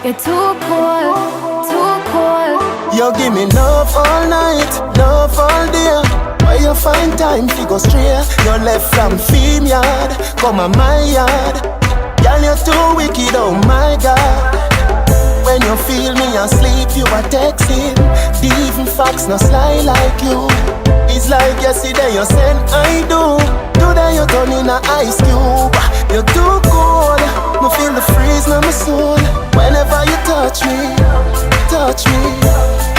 You're too cold, too cold. You give me love all night, love all day. Where you find time to go straight? You left from Fame Yard, come on my yard. Girl, you're too wicked, oh my God. When you feel me asleep, you are texting. The even facts no sly like you. It's like yesterday you said I do. Today you turn in a ice cube. You're too cold, me feel the freeze in my soul. Whenever you touch me,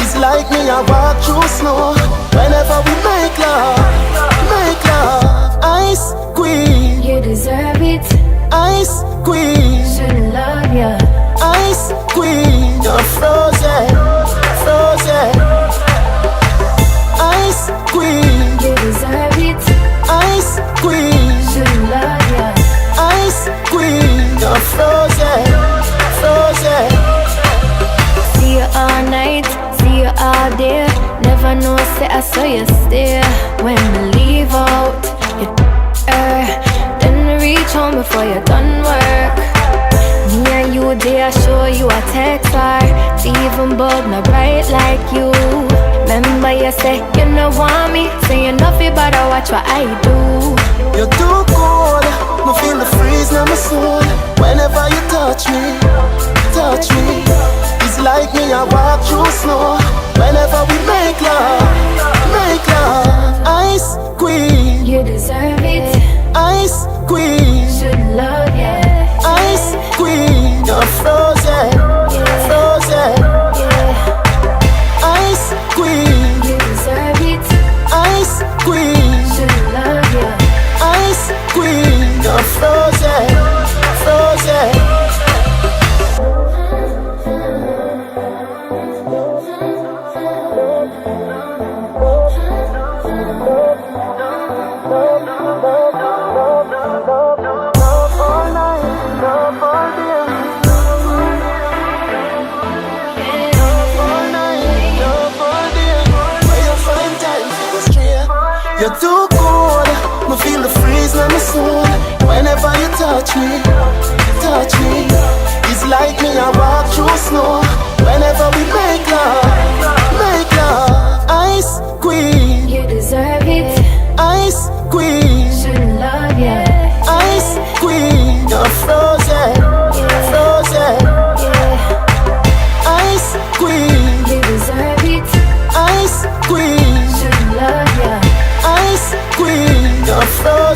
it's like me I walk through snow. Whenever we make love, ice queen. You deserve it. Ice queen. Shouldn't love ya. Ice queen. You're frozen, frozen. Ice queen. You deserve it. Ice queen. Shouldn't love ya. Ice queen. You're frozen, frozen. See you all night, see you all day. Never know, say I saw you stay. When we leave out, you then we reach home before you done work. Me and you there, show you a text her. Even bulb not bright like you. Remember you say you no want me, say you nothing but I watch what I do. You're too cold, me feel the freeze in my soul. Whenever you touch me, it's like me I walk through snow. Whenever we make love, ice queen. You deserve it. Ice queen. Should love ya. Ice queen. You're frozen, frozen. Yeah. Ice queen. You deserve it. Ice queen. Should love ya. Ice queen. You're frozen, frozen. You're too cold, me feel the freeze in my soul. Whenever you touch me, it's like me I walk through snow. Whenever we make love, ice queen. You deserve it. Ice queen. Shouldn't love ya. Ice queen. You're frozen, frozen. Yeah. Ice queen. You deserve it. Ice queen. Shouldn't love ya. Ice queen. You're frozen.